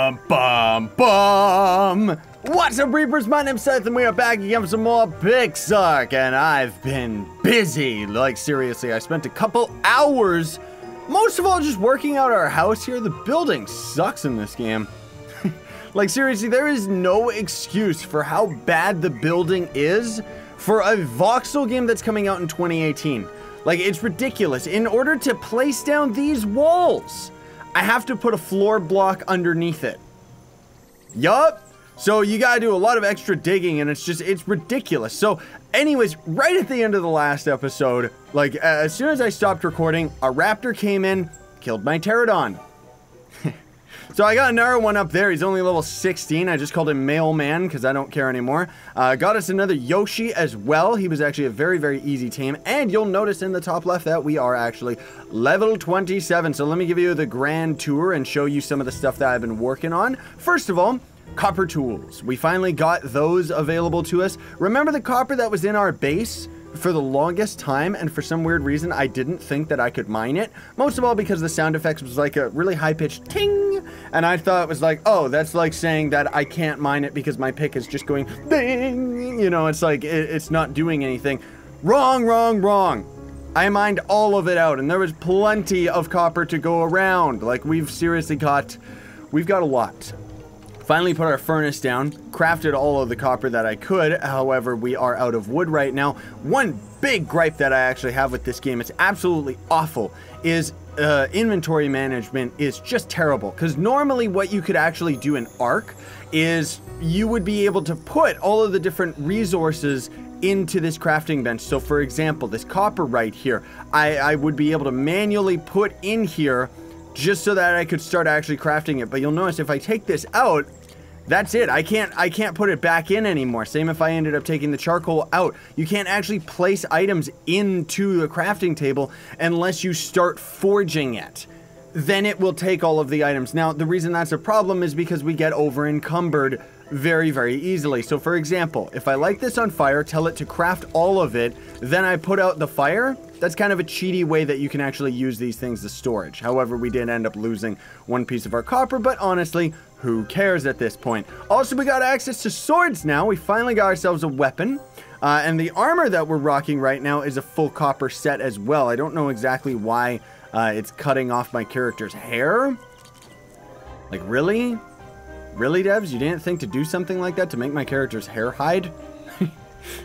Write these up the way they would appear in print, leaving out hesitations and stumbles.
Bum, bum, bum. What's up, Reapers? My name's Scythe, and we are back again for some more PixARK, and I've been busy. Like, seriously, I spent a couple hours, most of all, just working out our house here. The building sucks in this game. Like, seriously, there is no excuse for how bad the building is for a voxel game that's coming out in 2018. Like, it's ridiculous. In order to place down these walls, I have to put a floor block underneath it. Yup. So you gotta do a lot of extra digging, and it's ridiculous. So anyways, right at the end of the last episode, like as soon as I stopped recording, a raptor came in, killed my Pteranodon. So I got another one up there. He's only level 16. I just called him Mailman because I don't care anymore. Got us another Yoshi as well. He was actually a very, very easy tame. And you'll notice in the top left that we are actually level 27. So let me give you the grand tour and show you some of the stuff that I've been working on. First of all, copper tools. We finally got those available to us. Remember the copper that was in our base for the longest time, and for some weird reason I didn't think that I could mine it, most of all because the sound effects was like a really high-pitched ting, and I thought it was like, oh, that's like saying that I can't mine it because my pick is just going ding, you know, it's like it's not doing anything. Wrong, wrong, wrong. I mined all of it out, and there was plenty of copper to go around. Like, we've got a lot. Finally put our furnace down, crafted all of the copper that I could. However, we are out of wood right now. One big gripe that I actually have with this game, it's absolutely awful, is inventory management is just terrible. Because normally what you could actually do in Ark is you would be able to put all of the different resources into this crafting bench. So for example, this copper right here, I would be able to manually put in here just so that I could start actually crafting it. But you'll notice if I take this out, that's it. I can't put it back in anymore. Same if I ended up taking the charcoal out. You can't actually place items into the crafting table unless you start forging it. Then it will take all of the items. Now, the reason that's a problem is because we get over encumbered very, very easily. So for example, if I light this on fire, tell it to craft all of it, then I put out the fire, that's kind of a cheaty way that you can actually use these things as storage. However, we did end up losing one piece of our copper, but honestly, who cares at this point? Also, we got access to swords now. We finally got ourselves a weapon. And the armor that we're rocking right now is a full copper set as well. I don't know exactly why it's cutting off my character's hair. Like, really? Really, devs? You didn't think to do something like that to make my character's hair hide?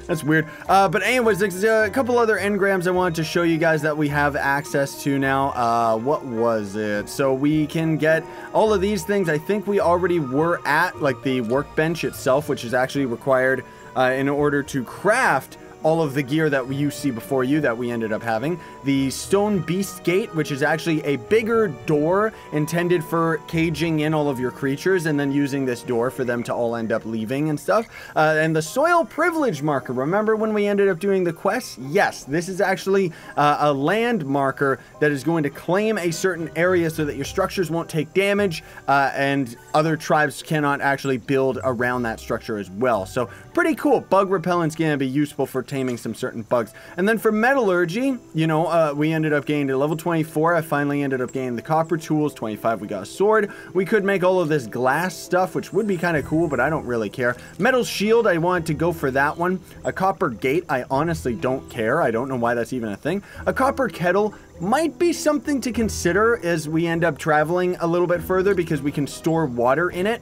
That's weird. But anyways, there's a couple other engrams I wanted to show you guys that we have access to now. What was it? So we can get all of these things. I think we already were at, like, the workbench itself, which is actually required in order to craft all of the gear that you see before you that we ended up having. The stone beast gate, which is actually a bigger door intended for caging in all of your creatures and then using this door for them to all end up leaving and stuff. And the soil privilege marker. Remember when we ended up doing the quest? Yes, this is actually a land marker that is going to claim a certain area so that your structures won't take damage and other tribes cannot actually build around that structure as well. So pretty cool. Bug repellent's going to be useful for taming some certain bugs. And then for metallurgy, you know, we ended up getting to level 24. I finally ended up getting the copper tools. 25, we got a sword. We could make all of this glass stuff, which would be kind of cool, but I don't really care. Metal shield, I wanted to go for that one. A copper gate, I honestly don't care. I don't know why that's even a thing. A copper kettle might be something to consider as we end up traveling a little bit further because we can store water in it.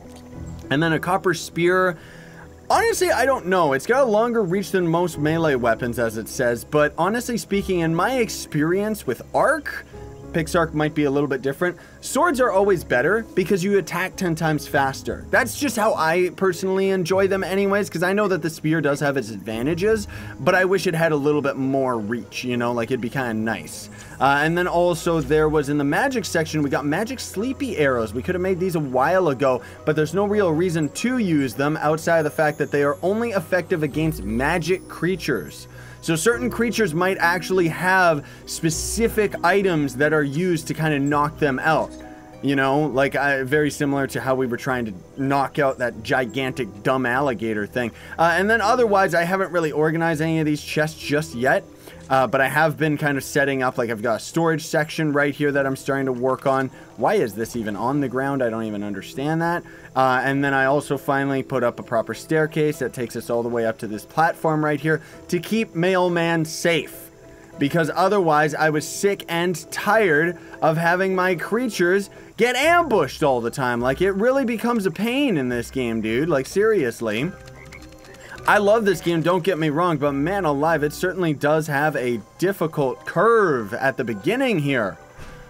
And then a copper spear. Honestly, I don't know. It's got a longer reach than most melee weapons, as it says, but honestly speaking, in my experience with Ark, PixARK might be a little bit different. Swords are always better because you attack 10 times faster. That's just how I personally enjoy them anyways, because I know that the spear does have its advantages, but I wish it had a little bit more reach, you know, like it'd be kind of nice. And then also there was in the magic section, we got magic sleepy arrows. We could have made these a while ago, but there's no real reason to use them outside of the fact that they are only effective against magic creatures. So certain creatures might actually have specific items that are used to kind of knock them out. You know, like very similar to how we were trying to knock out that gigantic dumb alligator thing. And then otherwise, I haven't really organized any of these chests just yet. But I have been kind of setting up, like I've got a storage section right here that I'm starting to work on. Why is this even on the ground? I don't even understand that. And then I also finally put up a proper staircase that takes us all the way up to this platform right here to keep Mailman safe. Because otherwise I was sick and tired of having my creatures get ambushed all the time. Like, it really becomes a pain in this game, dude. Like, seriously. I love this game, don't get me wrong, but man alive, it certainly does have a difficult curve at the beginning here.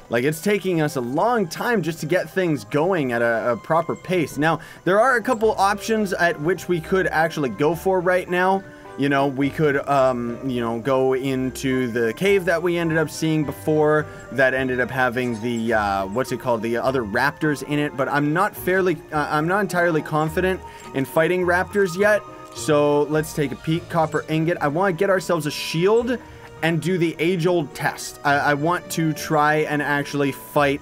Like, it's taking us a long time just to get things going at a proper pace. Now, there are a couple options at which we could actually go for right now. You know, we could, you know, go into the cave that we ended up seeing before that ended up having the, what's it called, the other raptors in it. But I'm not entirely confident in fighting raptors yet. So let's take a peek. Copper ingot. I want to get ourselves a shield and do the age-old test. I want to try and actually fight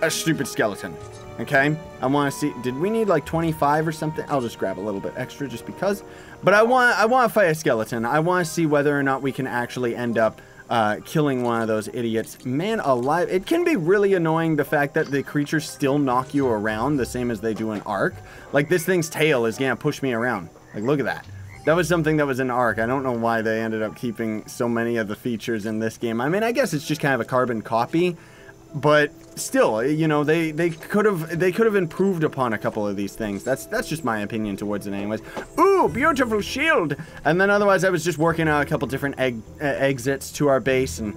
a stupid skeleton. Okay? I want to see... Did we need like 25 or something? I'll just grab a little bit extra just because. But I want to fight a skeleton. I want to see whether or not we can actually end up killing one of those idiots. Man alive. It can be really annoying, the fact that the creatures still knock you around the same as they do in Ark. Like, this thing's tail is going to push me around. Like, look at that. That was something that was in Ark. I don't know why they ended up keeping so many of the features in this game. I mean, I guess it's just kind of a carbon copy, but still, you know, they could have improved upon a couple of these things. That's just my opinion towards it anyways. Ooh, beautiful shield. And then otherwise I was just working out a couple different exits to our base, and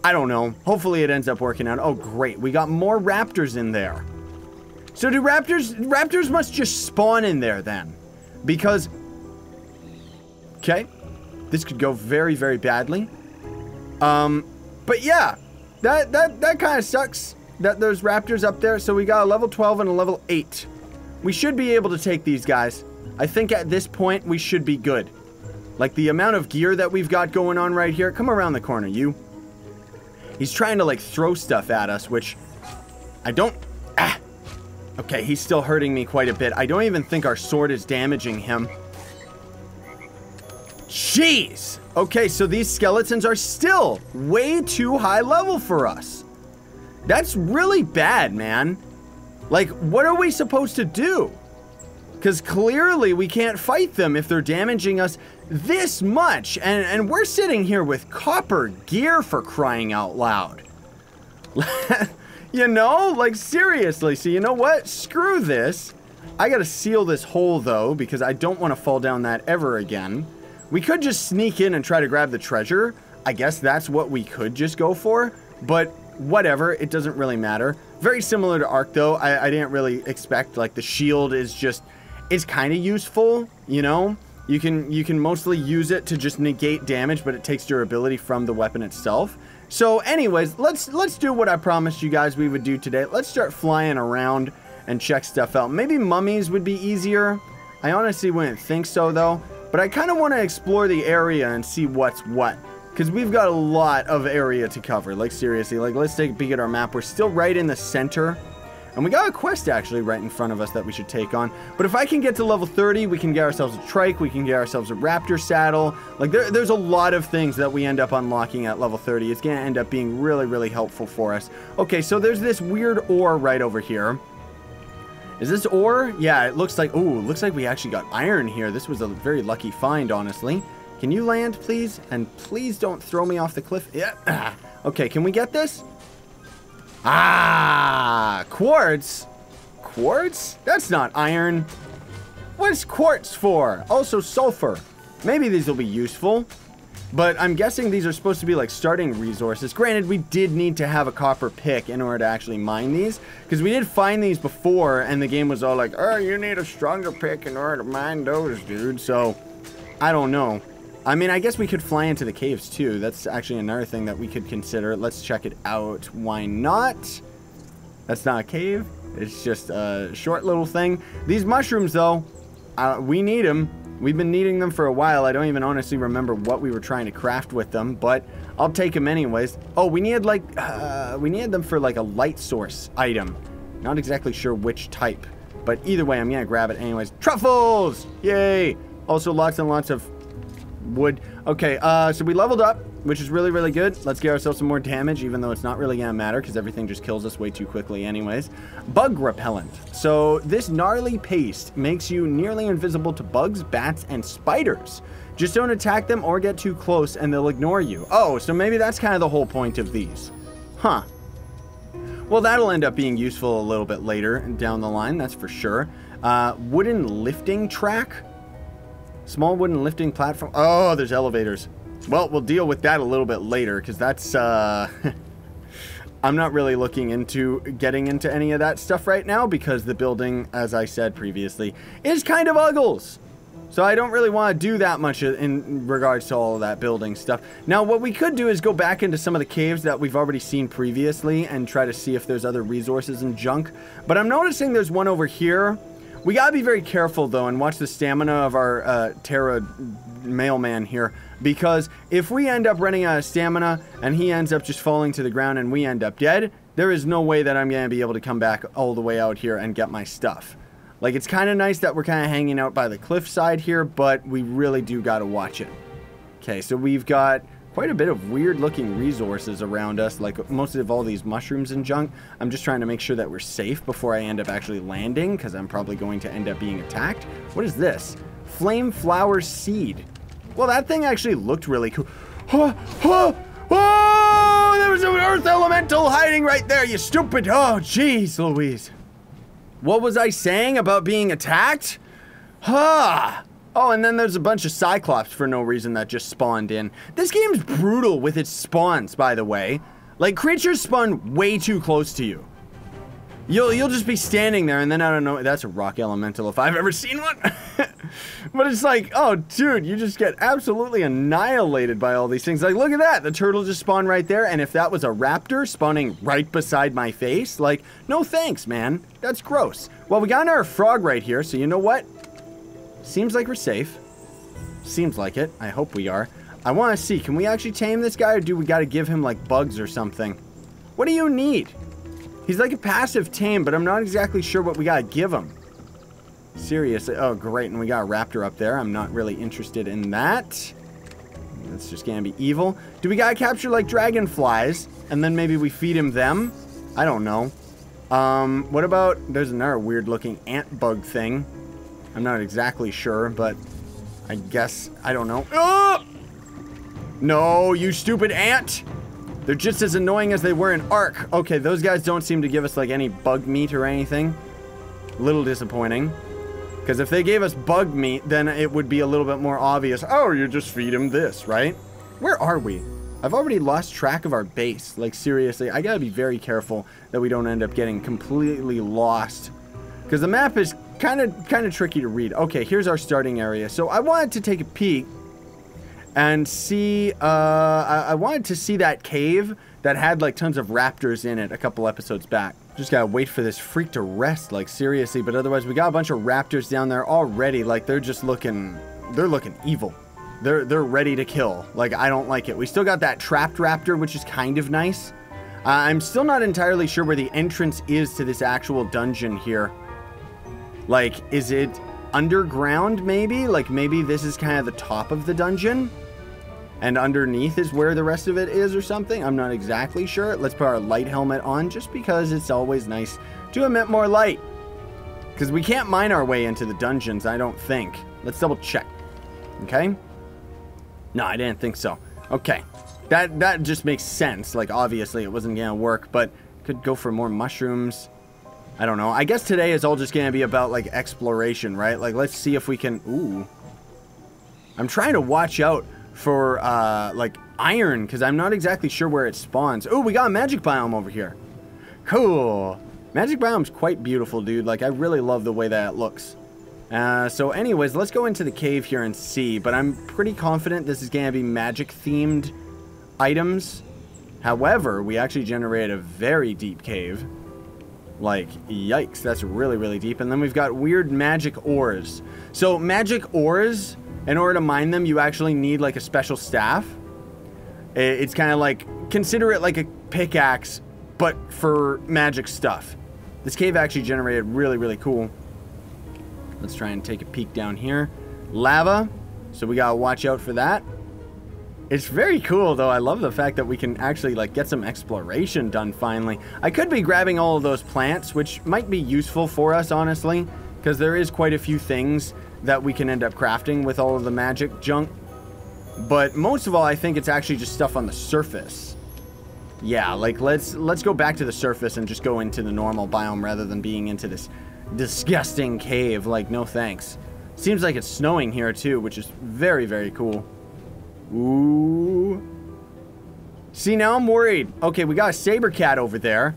I don't know. Hopefully it ends up working out. Oh, great. We got more raptors in there. So do raptors must just spawn in there then. Because, okay, this could go very, very badly. But yeah, that kind of sucks that there's raptors up there. So we got a level 12 and a level 8. We should be able to take these guys. I think at this point we should be good. Like, the amount of gear that we've got going on right here. Come around the corner, you. He's trying to, like, throw stuff at us, which I don't... Ah! Okay, he's still hurting me quite a bit. I don't even think our sword is damaging him. Jeez! Okay, so these skeletons are still way too high level for us. That's really bad, man. Like, what are we supposed to do? Because clearly we can't fight them if they're damaging us this much. And we're sitting here with copper gear, for crying out loud. You know, like, seriously. So you know what? Screw this. I gotta seal this hole, though, because I don't want to fall down that ever again. We could just sneak in and try to grab the treasure. I guess that's what we could just go for. But whatever, it doesn't really matter. Very similar to Ark, though. I didn't really expect, like, the shield is just... It's kind of useful, you know? You can mostly use it to just negate damage, but it takes durability from the weapon itself. So anyways, let's do what I promised you guys we would do today. Let's start flying around and check stuff out. Maybe mummies would be easier. I honestly wouldn't think so, though. But I kind of want to explore the area and see what's what. Because we've got a lot of area to cover. Like, seriously. Like, let's take a peek at our map. We're still right in the center. And we got a quest, actually, right in front of us that we should take on. But if I can get to level 30, we can get ourselves a trike. We can get ourselves a raptor saddle. Like, there's a lot of things that we end up unlocking at level 30. It's going to end up being really, really helpful for us. Okay, so there's this weird ore right over here. Is this ore? Yeah, it looks like... Ooh, looks like we actually got iron here. This was a very lucky find, honestly. Can you land, please? And please don't throw me off the cliff. Yeah. Okay, can we get this? Ah, quartz. Quartz? That's not iron. What's quartz for? Also sulfur. Maybe these will be useful. But I'm guessing these are supposed to be like starting resources. Granted, we did need to have a copper pick in order to actually mine these. Because we did find these before and the game was all like, oh, you need a stronger pick in order to mine those, dude. So, I don't know. I mean, I guess we could fly into the caves too. That's actually another thing that we could consider. Let's check it out. Why not? That's not a cave. It's just a short little thing. These mushrooms, though, we need them. We've been needing them for a while. I don't even honestly remember what we were trying to craft with them, but I'll take them anyways. Oh, we needed like, we needed them for like a light source item. Not exactly sure which type, but either way, I'm gonna grab it anyways. Truffles! Yay! Also, lots and lots of wood. Okay, so we leveled up. which is really, really good. Let's get ourselves some more damage, even though it's not really gonna matter because everything just kills us way too quickly anyways. Bug Repellent. So this gnarly paste makes you nearly invisible to bugs, bats, and spiders. Just don't attack them or get too close and they'll ignore you. Oh, so maybe that's kind of the whole point of these. Huh. Well, that'll end up being useful a little bit later down the line, that's for sure. Wooden lifting track. Small wooden lifting platform. Oh, there's elevators. Well, we'll deal with that a little bit later, because that's, I'm not really looking into getting into any of that stuff right now, because the building, as I said previously, is kind of uggles. So I don't really want to do that much in regards to all of that building stuff. Now, what we could do is go back into some of the caves that we've already seen previously and try to see if there's other resources and junk. But I'm noticing there's one over here. We gotta be very careful, though, and watch the stamina of our Terra mailman here. Because if we end up running out of stamina and he ends up just falling to the ground and we end up dead, there is no way that I'm gonna be able to come back all the way out here and get my stuff. Like, it's kind of nice that we're kind of hanging out by the cliffside here, but we really do got to watch it. Okay, so we've got quite a bit of weird-looking resources around us, like most of all these mushrooms and junk. I'm just trying to make sure that we're safe before I end up actually landing, because I'm probably going to end up being attacked. What is this? Flame flower seed. Well, that thing actually looked really cool. Oh, oh, oh, there was an earth elemental hiding right there, you stupid. Oh, jeez, Louise. What was I saying about being attacked? Huh. Oh, and then there's a bunch of Cyclops for no reason that just spawned in. This game's brutal with its spawns, by the way. Like, creatures spawn way too close to you. You'll just be standing there, and then I don't know. That's a rock elemental if I've ever seen one. But it's like, oh, dude, you just get absolutely annihilated by all these things. Like, look at that. The turtle just spawned right there, and if that was a raptor spawning right beside my face, like, no thanks, man. That's gross. Well, we got our frog right here, so you know what? Seems like we're safe. Seems like it. I hope we are. I want to see, can we actually tame this guy, or do we got to give him, like, bugs or something? What do you need? He's like a passive tame, but I'm not exactly sure what we gotta give him. Seriously. Oh, great. And we got a raptor up there. I'm not really interested in that. That's just gonna be evil. Do we gotta capture, like, dragonflies? And then maybe we feed him them? I don't know. What about... There's another weird-looking ant bug thing. I'm not exactly sure, but I guess... I don't know. Oh! No, you stupid ant! They're just as annoying as they were in Ark. Okay, those guys don't seem to give us, like, any bug meat or anything. A little disappointing. Because if they gave us bug meat, then it would be a little bit more obvious. Oh, you just feed them this, right? Where are we? I've already lost track of our base. Like, seriously, I gotta be very careful that we don't end up getting completely lost. Because the map is kind of tricky to read. Okay, here's our starting area. So I wanted to take a peek and see, I wanted to see that cave that had, like, tons of raptors in it a couple episodes back. Just gotta wait for this freak to rest, like, seriously. But otherwise, we got a bunch of raptors down there already. Like, they're just looking, they're looking evil. They're ready to kill. Like, I don't like it. We still got that trapped raptor, which is kind of nice. I'm still not entirely sure where the entrance is to this actual dungeon here. Like, is it underground, maybe? Like, maybe this is kind of the top of the dungeon? And underneath is where the rest of it is or something? I'm not exactly sure. Let's put our light helmet on just because it's always nice to emit more light. Because we can't mine our way into the dungeons, I don't think. Let's double check. Okay? No, I didn't think so. Okay. That just makes sense. Like, obviously it wasn't going to work, but could go for more mushrooms. I don't know. I guess today is all just going to be about, like, exploration, right? Like, let's see if we can... Ooh. I'm trying to watch out for, like, iron, because I'm not exactly sure where it spawns. Oh, we got a magic biome over here. Cool. Magic biome's quite beautiful, dude. Like, I really love the way that it looks. So anyways, let's go into the cave here and see. But I'm pretty confident this is going to be magic-themed items. However, we actually generated a very deep cave. Like, yikes, that's really, really deep. And then we've got weird magic ores. So, magic ores... In order to mine them, you actually need, like, a special staff. It's kind of like, consider it like a pickaxe, but for magic stuff. This cave actually generated really, really cool. Let's try and take a peek down here. Lava, so we gotta watch out for that. It's very cool, though. I love the fact that we can actually, like, get some exploration done finally. I could be grabbing all of those plants, which might be useful for us, honestly, because there is quite a few things that we can end up crafting with all of the magic junk. But most of all, I think it's actually just stuff on the surface. Yeah, like, let's go back to the surface and just go into the normal biome rather than being into this disgusting cave. Like, no thanks. Seems like it's snowing here, too, which is very, very cool. Ooh. See, now I'm worried. Okay, we got a saber cat over there,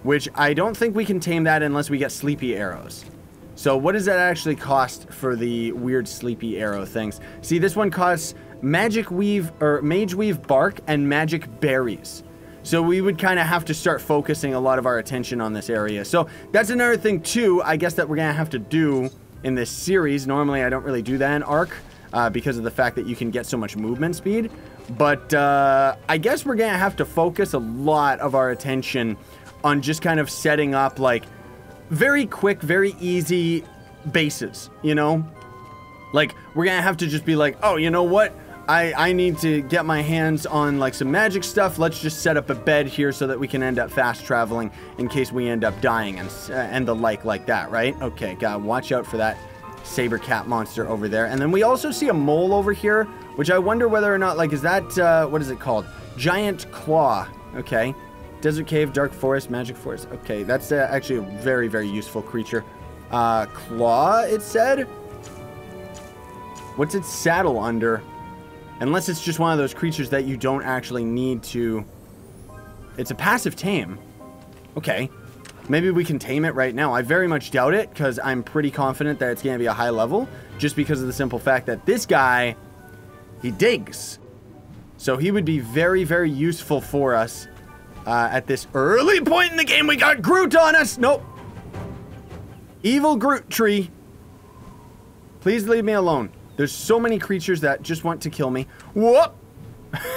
which I don't think we can tame that unless we get sleepy arrows. So what does that actually cost for the weird sleepy arrow things? See, this one costs magic weave or mage weave bark and magic berries. So we would kind of have to start focusing a lot of our attention on this area. So that's another thing too, I guess, that we're gonna have to do in this series. Normally I don't really do that in Ark. Because of the fact that you can get so much movement speed. But I guess we're going to have to focus a lot of our attention on just kind of setting up, like, very quick, very easy bases, you know? Like, we're going to have to just be like, oh, you know what? I need to get my hands on, like, some magic stuff. Let's just set up a bed here so that we can end up fast traveling in case we end up dying and the like that, right? Okay, gotta watch out for that saber cat monster over there. And then we also see a mole over here, which I wonder whether or not, like, is that what is it called? Giant claw. Okay. Desert cave, dark forest, magic forest. Okay, that's actually a very, very useful creature. Claw, it said. What's its saddle under? Unless it's just one of those creatures that you don't actually need to. It's a passive tame. Okay. Maybe we can tame it right now. I very much doubt it, because I'm pretty confident that it's going to be a high level, just because of the simple fact that this guy, he digs. So he would be very, very useful for us at this early point in the game. We got Groot on us. Nope. Evil Groot tree. Please leave me alone. There's so many creatures that just want to kill me. Whoop.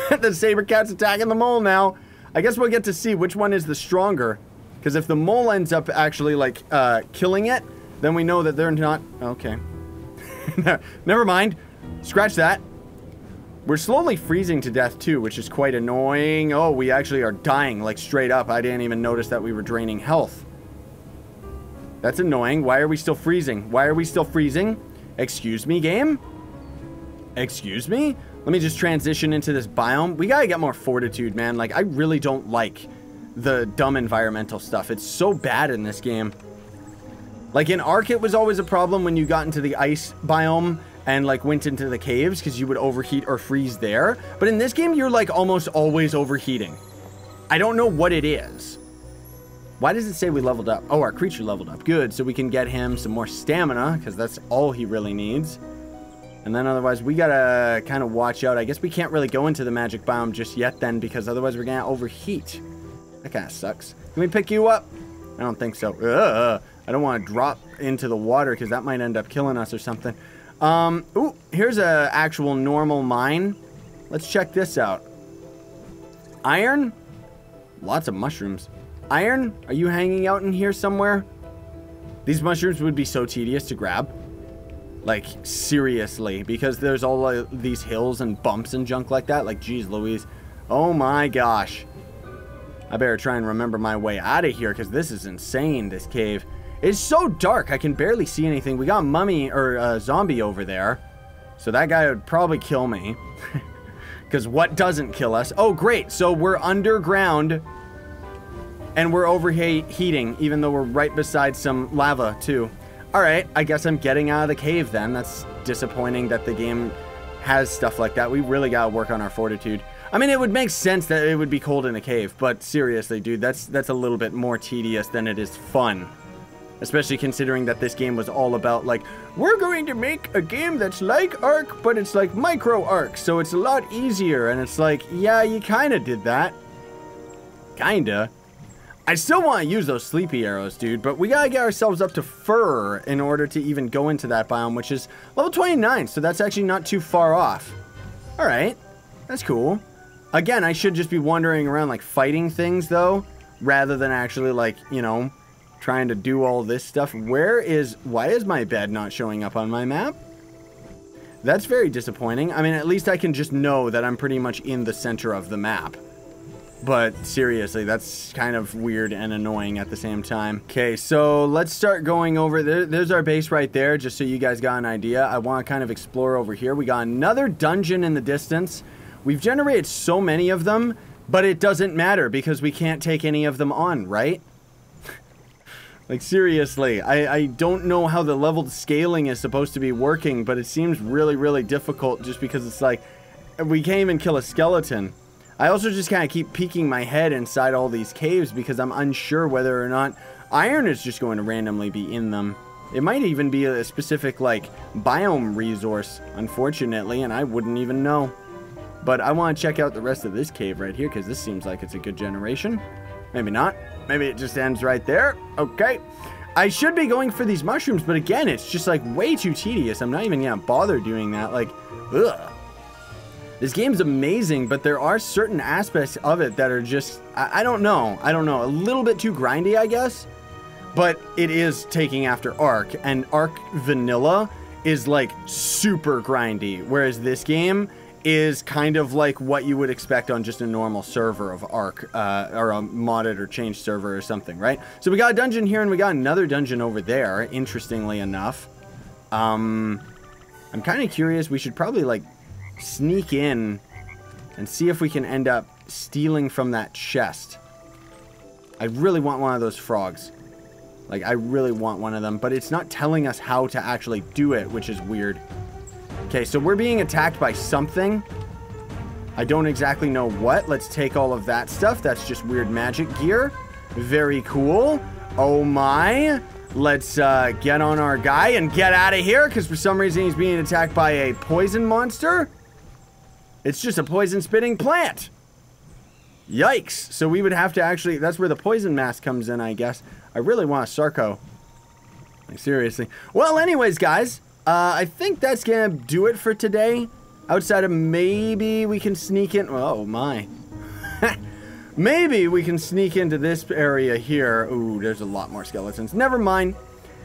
The saber cat's attacking the mole now. I guess we'll get to see which one is the stronger. Because if the mole ends up actually, like, killing it, then we know that they're not... Okay. Never mind. Scratch that. We're slowly freezing to death, too, which is quite annoying. Oh, we actually are dying, like, straight up. I didn't even notice that we were draining health. That's annoying. Why are we still freezing? Why are we still freezing? Excuse me, game? Excuse me? Let me just transition into this biome. We gotta get more fortitude, man. Like, I really don't like the dumb environmental stuff. It's so bad in this game. Like in Ark, it was always a problem when you got into the ice biome and like went into the caves because you would overheat or freeze there. But in this game, you're like almost always overheating. I don't know what it is. Why does it say we leveled up? Oh, our creature leveled up. Good, so we can get him some more stamina because that's all he really needs. And then otherwise, we gotta kind of watch out. I guess we can't really go into the magic biome just yet then because otherwise we're gonna overheat. That kind of sucks. Can we pick you up? I don't think so. I don't want to drop into the water because that might end up killing us or something. Ooh, here's a actual normal mine. Let's check this out. Iron? Lots of mushrooms. Iron? Are you hanging out in here somewhere? These mushrooms would be so tedious to grab. Like, seriously. Because there's all these hills and bumps and junk like that. Like, geez Louise. Oh my gosh. I better try and remember my way out of here because this is insane, this cave. It's so dark, I can barely see anything. We got a mummy or a zombie over there. So that guy would probably kill me. Because what doesn't kill us? Oh, great. So we're underground and we're overheating, even though we're right beside some lava, too. All right, I guess I'm getting out of the cave then. That's disappointing that the game has stuff like that. We really got to work on our fortitude. I mean, it would make sense that it would be cold in a cave, but seriously, dude, that's a little bit more tedious than it is fun. Especially considering that this game was all about, like, we're going to make a game that's like Ark, but it's like micro Ark, so it's a lot easier. And it's like, yeah, you kind of did that. Kinda. I still want to use those sleepy arrows, dude, but we gotta get ourselves up to fur in order to even go into that biome, which is level 29, so that's actually not too far off. All right, that's cool. Again, I should just be wandering around, like, fighting things, though, rather than actually, like, you know, trying to do all this stuff. Why is my bed not showing up on my map? That's very disappointing. I mean, at least I can just know that I'm pretty much in the center of the map. But seriously, that's kind of weird and annoying at the same time. Okay, so let's start going over there. There's our base right there, just so you guys got an idea. I want to kind of explore over here. We got another dungeon in the distance. We've generated so many of them, but it doesn't matter because we can't take any of them on, right? Like, seriously, I don't know how the leveled scaling is supposed to be working, but it seems really, really difficult just because it's like, we can't even kill a skeleton. I also just kind of keep peeking my head inside all these caves because I'm unsure whether or not iron is just going to randomly be in them. It might even be a specific, like, biome resource, unfortunately, and I wouldn't even know. But I want to check out the rest of this cave right here because this seems like it's a good generation. Maybe not. Maybe it just ends right there. Okay. I should be going for these mushrooms, but again, it's just, like, way too tedious. I'm not even going to bother doing that. Like, ugh. This game's amazing, but there are certain aspects of it that are just, I don't know. I don't know. A little bit too grindy, I guess. But it is taking after Ark, and Ark Vanilla is, like, super grindy, whereas this game is kind of like what you would expect on just a normal server of Ark, or a modded or changed server or something, right? So we got a dungeon here, and we got another dungeon over there, interestingly enough. I'm kind of curious. We should probably, like, sneak in and see if we can end up stealing from that chest. I really want one of those frogs. Like, I really want one of them, but it's not telling us how to actually do it, which is weird. Okay, so we're being attacked by something. I don't exactly know what. Let's take all of that stuff. That's just weird magic gear. Very cool. Oh my. Let's get on our guy and get out of here, because for some reason he's being attacked by a poison monster. It's just a poison-spitting plant. Yikes. So we would have to actually... That's where the poison mask comes in, I guess. I really want a Sarco. Like, seriously. Well, anyways, guys. I think that's going to do it for today. Outside of maybe we can sneak in... Oh, my. Maybe we can sneak into this area here. Ooh, there's a lot more skeletons. Never mind.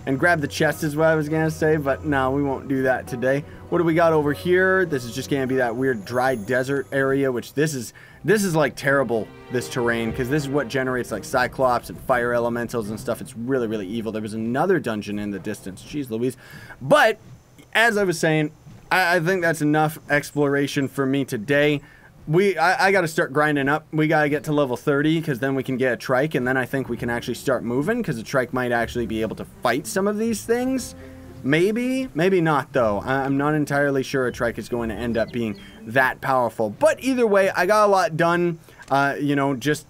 And grab the chest is what I was going to say, but no, we won't do that today. What do we got over here? This is just going to be that weird dry desert area, which this is like terrible, this terrain, because this is what generates like Cyclops and fire elementals and stuff. It's really, really evil. There was another dungeon in the distance. Jeez Louise. But, as I was saying, I think that's enough exploration for me today. I got to start grinding up. We got to get to level 30 because then we can get a trike, and then I think we can actually start moving because the trike might actually be able to fight some of these things. Maybe, maybe not though. I'm not entirely sure a trike is going to end up being that powerful. But either way, I got a lot done, you know, just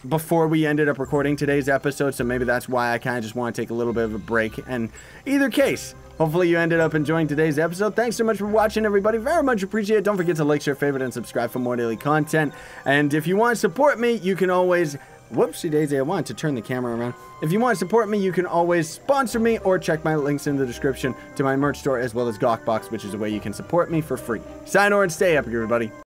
before we ended up recording today's episode, so maybe that's why I kind of just want to take a little bit of a break. And either case, hopefully you ended up enjoying today's episode. Thanks so much for watching, everybody. Very much appreciate it. Don't forget to like, share, favorite, and subscribe for more daily content. And if you want to support me, you can always... Whoopsie daisy, I wanted to turn the camera around. If you want to support me, you can always sponsor me or check my links in the description to my merch store as well as Gawkbox, which is a way you can support me for free. Sign on and stay epic, everybody.